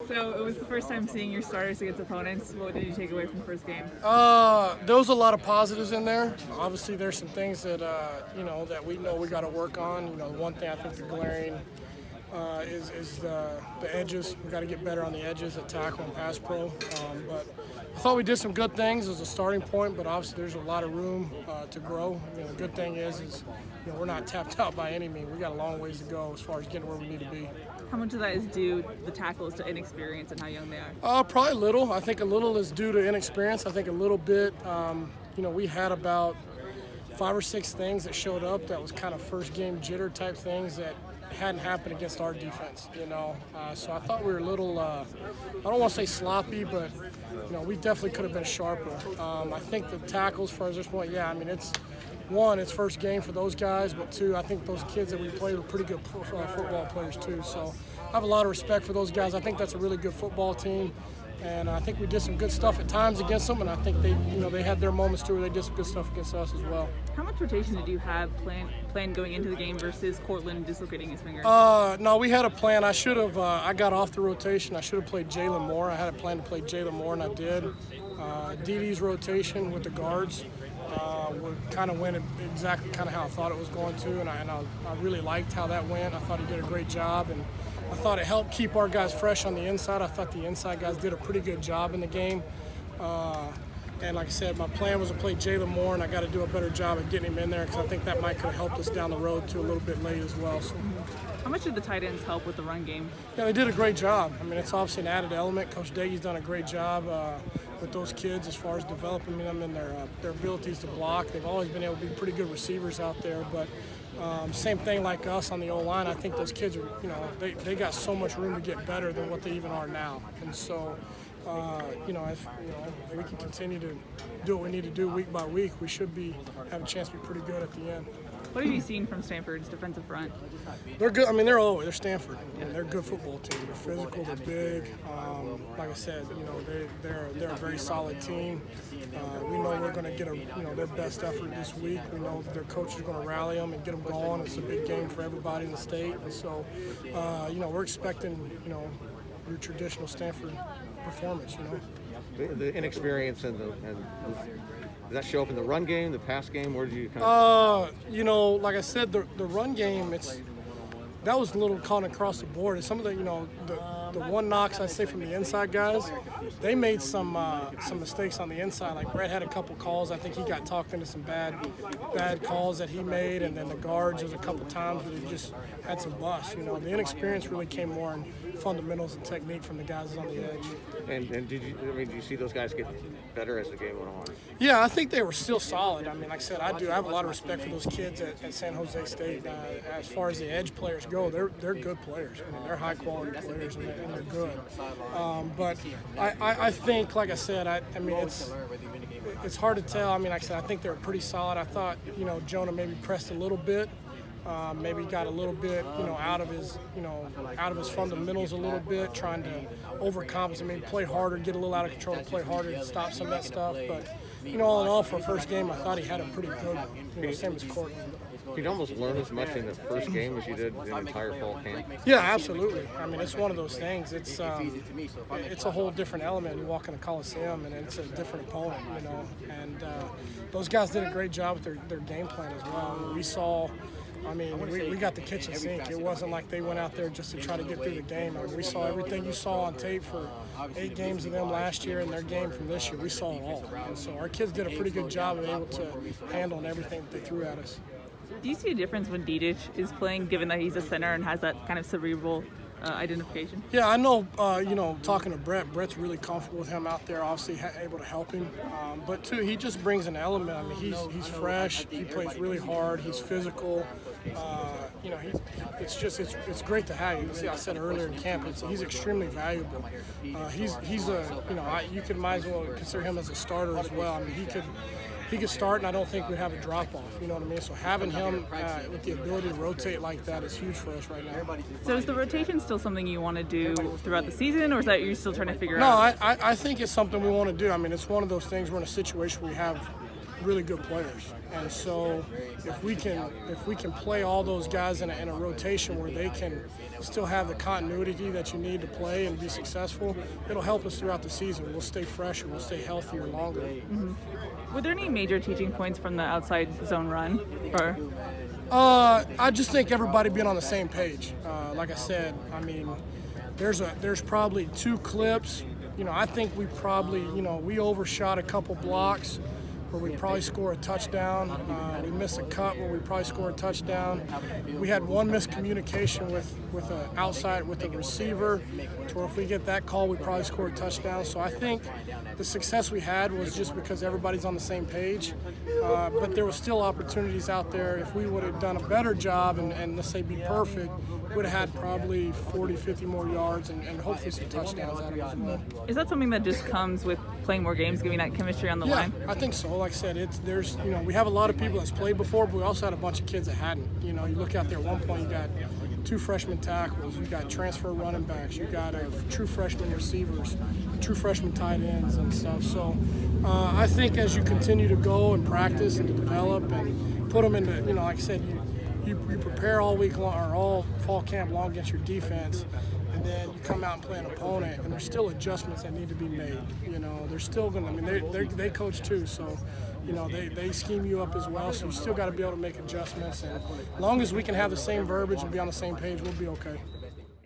So it was the first time seeing your starters against opponents. What did you take away from the first game? There was a lot of positives in there. Obviously, there's some things that that we know we got to work on. One thing I think the glaring is the edges. We got to get better on the edges at tackle and pass pro. But I thought we did some good things as a starting point. But obviously, there's a lot of room to grow. The good thing is we're not tapped out by any means. We got a long ways to go as far as getting where we need to be. How much of that is due the tackles to inexperience and how young they are? Probably a little. I think a little is due to inexperience. I think a little bit, we had about 5 or 6 things that showed up that was kind of first game jitter type things that hadn't happened against our defense, So I thought we were a little, I don't want to say sloppy, but, we definitely could have been sharper. I think the tackles, as far as this point, it's first game for those guys, but 2, I think those kids that we played were pretty good football players too. So I have a lot of respect for those guys. I think that's a really good football team, and I think we did some good stuff at times against them, and I think they had their moments too where they did some good stuff against us as well. How much rotation did you have planned going into the game versus Cortland dislocating his finger? No, we had a plan. I should have. I got off the rotation. I should have played Jalen Moore. I had a plan to play Jalen Moore, and I did. DD's rotation with the guards. Kind of went exactly kind of how I thought it was going to, and I really liked how that went. I thought he did a great job, and I thought it helped keep our guys fresh on the inside. I thought the inside guys did a pretty good job in the game. And like I said, my plan was to play Jalen Moore, and I got to do a better job of getting him in there because I think that might could have helped us down the road too a little bit late as well. So. How much did the tight ends help with the run game? Yeah, they did a great job. I mean, it's obviously an added element. Coach Dagy's done a great job with those kids as far as developing them and their abilities to block. They've always been able to be pretty good receivers out there, but same thing like us on the O-line. I think those kids are, they got so much room to get better than what they even are now. And so, if we can continue to do what we need to do week by week, we should have a chance to be pretty good at the end. What have you seen from Stanford's defensive front? They're good. I mean, they're Stanford. They're a good football team. They're physical. They're big. Like I said, they're a very solid team. We know we're going to get their best effort this week. We know that their coach is going to rally them and get them going. It's a big game for everybody in the state, and so we're expecting your traditional Stanford performance. The inexperience and does that show up in the run game, the pass game? Where did you kind of... like I said, the run game, that was a little caught across the board. And some of the one knocks, I'd say, from the inside guys, they made some mistakes on the inside. Like Brett had a couple calls. I think he got talked into some bad calls that he made. And then the guards, there's a couple times where they just had some busts. The inexperience really came more in fundamentals and technique from the guys on the edge. And did you see those guys get better as the game went on? Yeah, I think they were still solid. I mean, like I said, I have a lot of respect for those kids at San Jose State. As far as the edge players go, they're good players. I mean, they're high quality players and they're good. But I think, like I said, I mean it's hard to tell. I mean, like I said, I think they were pretty solid. I thought Jonah maybe pressed a little bit. Maybe got a little bit, out of his fundamentals a little bit, trying to overcompensate, maybe play harder, get a little out of control, and play harder to stop some of that stuff. But all in all, for a first game, I thought he had a pretty good one. Same as Cortland. You'd almost learn as much in the first game as you did in the entire fall camp. Yeah, absolutely. I mean, it's one of those things. It's a whole different element. You walk in the Coliseum, and it's a different opponent, And those guys did a great job with their game plan as well. We saw. I mean, we got the kitchen sink. It wasn't like they went out there just to try to get through the game. I mean, we saw everything you saw on tape for 8 games of them last year and their game from this year. We saw it all. And so our kids did a pretty good job of able to handle everything that they threw at us. Do you see a difference when Didic is playing, given that he's a center and has that kind of cerebral identification? Yeah, I know, talking to Brett's really comfortable with him out there, obviously able to help him. But, too, he just brings an element. I mean, he's fresh. He plays really hard. He's physical. It's great to have him. See, I said earlier in camp, he's extremely valuable. You might as well consider him as a starter as well. I mean, he could start, and I don't think we'd have a drop-off, you know what I mean? So having him with the ability to rotate like that is huge for us right now. So is the rotation still something you want to do throughout the season, or is that you're still trying to figure out? No, I think it's something we want to do. I mean, it's one of those things we're in a situation where we have really good players. And so if we can play all those guys in a rotation where they can still have the continuity that you need to play and be successful, it'll help us throughout the season. We'll stay fresher, we'll stay healthier longer. Were there any major teaching points from the outside zone run? Or? I just think everybody being on the same page. Like I said, I mean, there's probably 2 clips. You know, I think we probably, we overshot a couple blocks where we probably score a touchdown. We missed a cut where we probably score a touchdown. We had one miscommunication with a receiver, to where if we get that call, we probably score a touchdown. So I think the success we had was just because everybody's on the same page. But there were still opportunities out there. If we would have done a better job and let's say be perfect, would have had probably 40, 50 more yards and hopefully some touchdowns out of it as well. Is that something that just comes with playing more games, giving that chemistry on the line? Yeah, I think so. Like I said, we have a lot of people that's played before, but we also had a bunch of kids that hadn't. You look out there at one point, you got 2 freshman tackles, you got transfer running backs, you got true freshman receivers, true freshman tight ends and stuff. So I think as you continue to go and practice and to develop and put them into, like I said, you prepare all week long or all fall camp long against your defense, and then you come out and play an opponent, and there's still adjustments that need to be made. They're still going to, I mean, they coach too, so, they scheme you up as well, so you still got to be able to make adjustments. And as long as we can have the same verbiage and be on the same page, we'll be okay.